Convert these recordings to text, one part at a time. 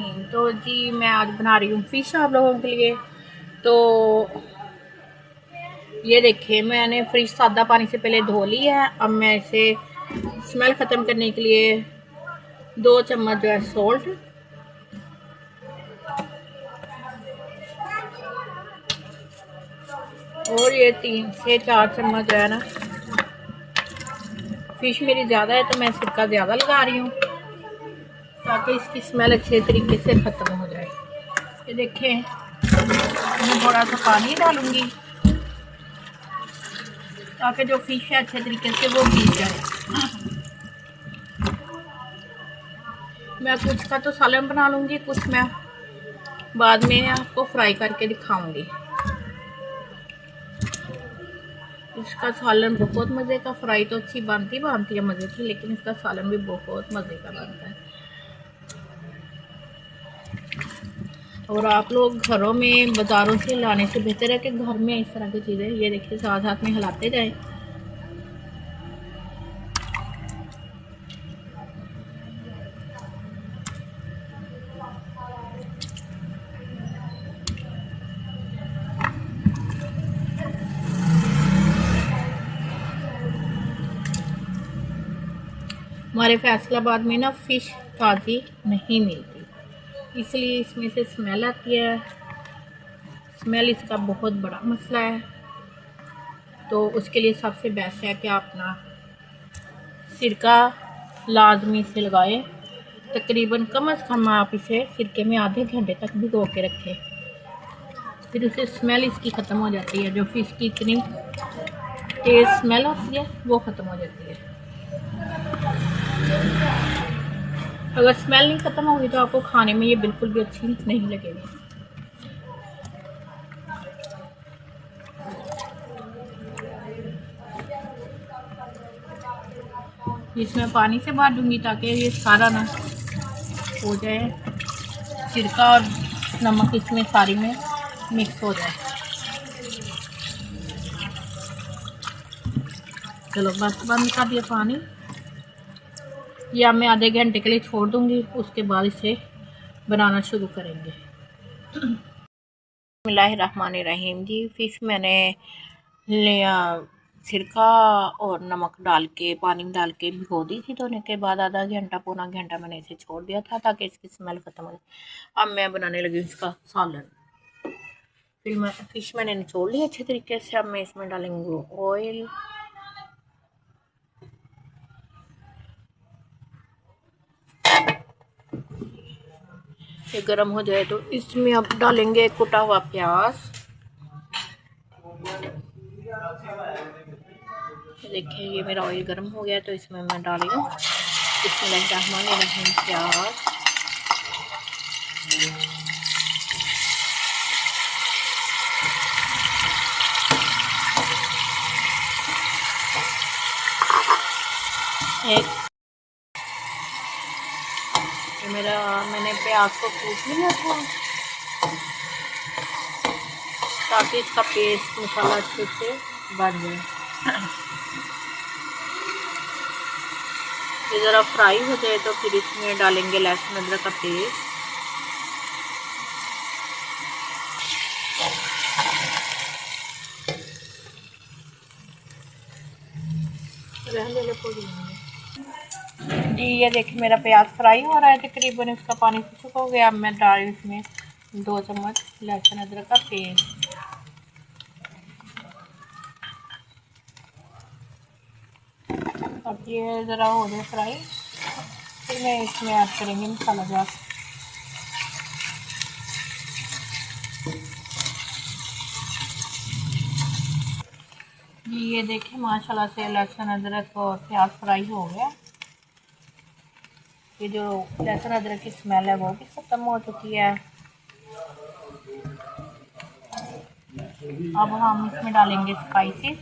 रहीम। तो जी मैं आज बना रही हूँ फ़िश आप लोगों के लिए। तो ये देखिए मैंने फ़िश सादा पानी से पहले धो ली है। अब मैं इसे स्मेल ख़त्म करने के लिए 2 चम्मच जो है सॉल्ट, और ये 3 से 4 चम्मच जो है ना, फ़िश मेरी ज़्यादा है तो मैं सिरका ज़्यादा लगा रही हूँ ताकि इसकी स्मेल अच्छे तरीके से ख़त्म हो जाए। ये देखें मैं थोड़ा सा पानी डालूंगी ताकि जो फ़िश है अच्छे तरीके से वो भीग जाए। मैं कुछ का तो सालन बना लूँगी, कुछ मैं बाद में आपको फ्राई करके दिखाऊंगी। इसका सालन बहुत मज़े का, फ्राई तो अच्छी बनती है मज़े की, लेकिन इसका सालन भी बहुत मज़े का बनता है। और आप लोग घरों में बाज़ारों से लाने से बेहतर है कि घर में इस तरह की चीज़ें, ये देखिए साथ साथ में हिलाते जाएं। हमारे फैसलाबाद में ना फ़िश ताज़ी नहीं मिलती, इसलिए इसमें से स्मेल आती है। स्मेल इसका बहुत बड़ा मसला है। तो उसके लिए सबसे बेस्ट है कि आप ना सिरका लाजमी से लगाएं। तकरीबन कम से कम आप इसे सिरके में आधे घंटे तक भिगो के रखें, फिर उससे स्मेल इसकी ख़त्म हो जाती है। जो फ़िश की इतनी तेज़ स्मेल होती है वो ख़त्म हो जाती है। अगर स्मेल नहीं ख़त्म होगी तो आपको खाने में ये बिल्कुल भी अच्छी नहीं लगेगी। इसमें पानी से भर दूंगी ताकि ये सारा ना हो जाए, सिरका और नमक इसमें सारी में मिक्स हो जाए। चलो बस बंद कर दिया पानी। या मैं आधे घंटे के लिए छोड़ दूंगी, उसके बाद इसे बनाना शुरू करेंगे। बिस्मिल्लाहिर्रहमानिर्रहीम। जी फ़िश मैंने लिया, सिरका और नमक डाल के पानी में डाल के भिगो दी थी। धोने के बाद आधा घंटा पौना घंटा मैंने इसे छोड़ दिया था ताकि इसकी स्मेल ख़त्म हो जाए। अब मैं बनाने लगी इसका सालन। फिर फ़िश मैंने निचोड़ ली अच्छे तरीके से। अब मैं इसमें डालेंगे ऑयल, ये गर्म हो जाए तो इसमें अब डालेंगे कुटा हुआ प्याज। देखिए ये मेरा ऑयल गर्म हो गया तो इसमें मैं डाल रही हूँ बिस्मिल्लाहिर्रहमानिर्रहीम प्याज। एक मैंने प्याज को कूट लिया था ताकि इसका पेस्ट मसाला अच्छे से बन जाए। ये ज़रा फ्राई हो जाए तो फिर इसमें डालेंगे लहसुन अदरक का पेस्ट। जी ये देखिए मेरा प्याज फ्राई हो रहा है तकरीबन, इसका पानी खुश्क हो गया। अब मैं डाल रही हूँ इसमें 2 चम्मच लहसुन अदरक का पेस्ट। अब ये ज़रा हो जाए फ्राई, फिर मैं इसमें ऐड करेंगे मसाला जार। जी ये देखिए माशाल्लाह से लहसुन अदरक और प्याज फ्राई हो गया। ये जो लहसुन अदरक की स्मेल है वो भी ख़त्म हो चुकी है। अब हम इसमें डालेंगे स्पाइसेस।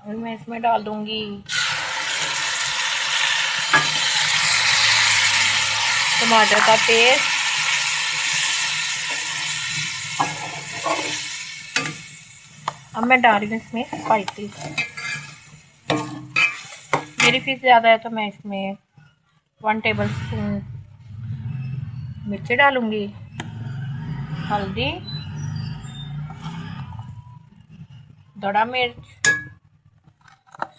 और मैं इसमें डाल दूंगी टमाटर का पेस्ट, अब मैं डाल रही हूँ इसमें स्पाइसी। मेरी फिश ज़्यादा है तो मैं इसमें 1 टेबल स्पून मिर्ची डालूँगी, हल्दी, दड़ा मिर्च,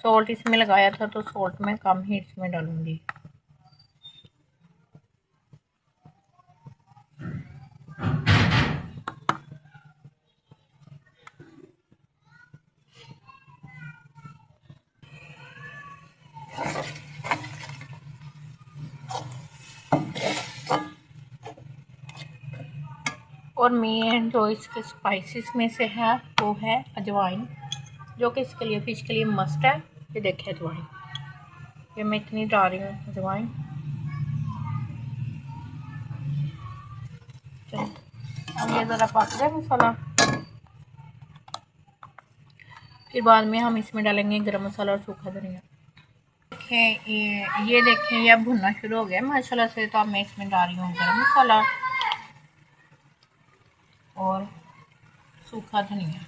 सॉल्ट इसमें लगाया था तो सॉल्ट मैं कम ही इसमें डालूँगी। और मेन जो इसके स्पाइसेस में से है वो है अजवाइन, जो कि इसके लिए फिश के लिए मस्ट है। ये देखिए अजवाइन, ये मैं इतनी डाल रही हूँ अजवाइन। चलो अब ये ज़रा पक जाए मसाला, फिर बाद में हम इसमें डालेंगे गरम मसाला और सूखा धनिया। देखें ये देखें ये अब भुनना शुरू हो गया माशाल्लाह से। तो अब मैं इसमें डाल रही हूँ गरम मसाला और सूखा धनिया।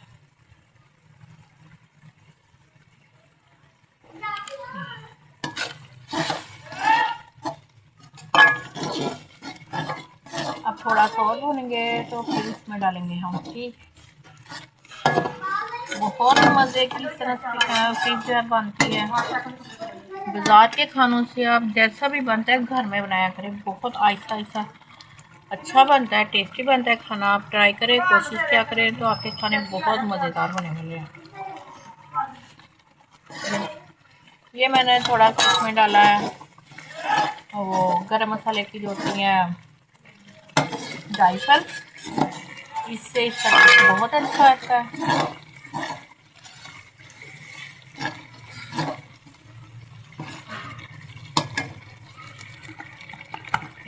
अब थोड़ा सा और भूनेंगे तो फिर इसमें डालेंगे हम फिश। बहुत मज़े की तरह फिश जो है बनती है। बाज़ार के खानों से आप जैसा भी बनता है घर में बनाया करें, बहुत आहिस्ता आहिस्ता अच्छा बनता है, टेस्टी बनता है खाना। आप ट्राई करें, कोशिश क्या करें तो आपके खाने बहुत मज़ेदार होने वाले हैं। ये मैंने थोड़ा इसमें डाला है वो गरम मसाले की जो होती हैं जायफल, इससे इसका टेस्ट बहुत अच्छा आता है।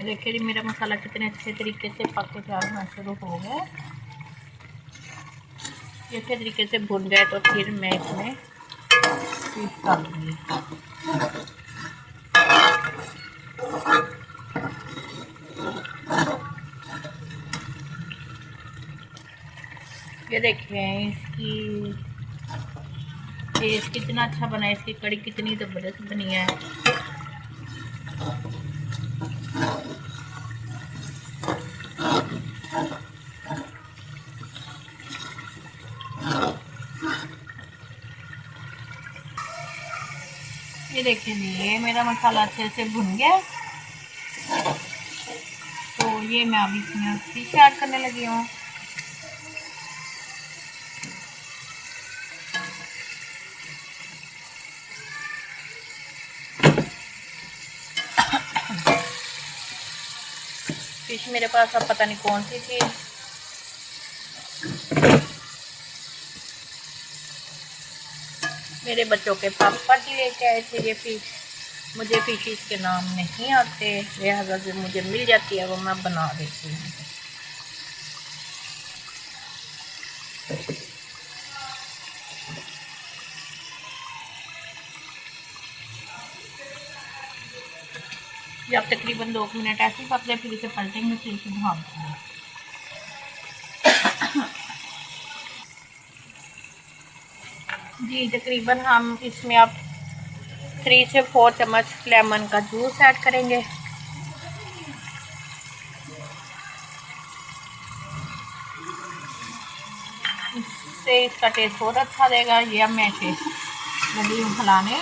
देखिए मेरा मसाला कितने अच्छे तरीके से पक के तैयार होना शुरू हो गया। ये अच्छे तरीके से भुन जाए तो फिर मैं इसमें फिश डाल दूँगी। ये देखिए इसकी टेस्ट कितना अच्छा बना है, इसकी कड़ी कितनी ज़बरदस्त बनी है। ये देखिए ये मेरा मसाला अच्छे से भुन गया, तो ये मैं अभी इसमें फिश ऐड करने लगी हूँ। फिश मेरे पास अब पता नहीं कौन सी थी, मेरे बच्चों के पापा जी लेके आए थे ये फिश। मुझे फिश के नाम नहीं आते, लिहाजा जो मुझे मिल जाती है वो मैं बना देती हूँ। जब तकरीबन 2 मिनट ऐसे ही पक जाए फिर इसे पलटेंगे, फिर इसे ढाँप देंगे। जी तकरीबन हम इसमें अब 3 से 4 चम्मच लेमन का जूस ऐड करेंगे। इससे इसका टेस्ट बहुत अच्छा देगा। ये अब मैं इसे लगी हूँ खिलाने।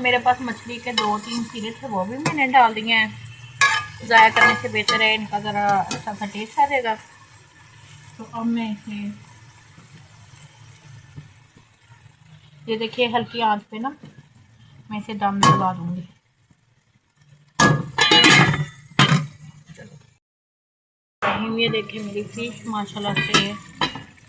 मेरे पास मछली के 2-3 सिरे थे, वो भी मैंने डाल दिए हैं। ज़ाया करने से बेहतर है, इनका ज़रा अच्छा सा टेस्ट आ जाएगा। तो अब मैं इसे ये देखिए हल्की आंच पे ना मैं इसे दम लगा दूंगी। ये देखिए मेरी फिश माशाल्लाह से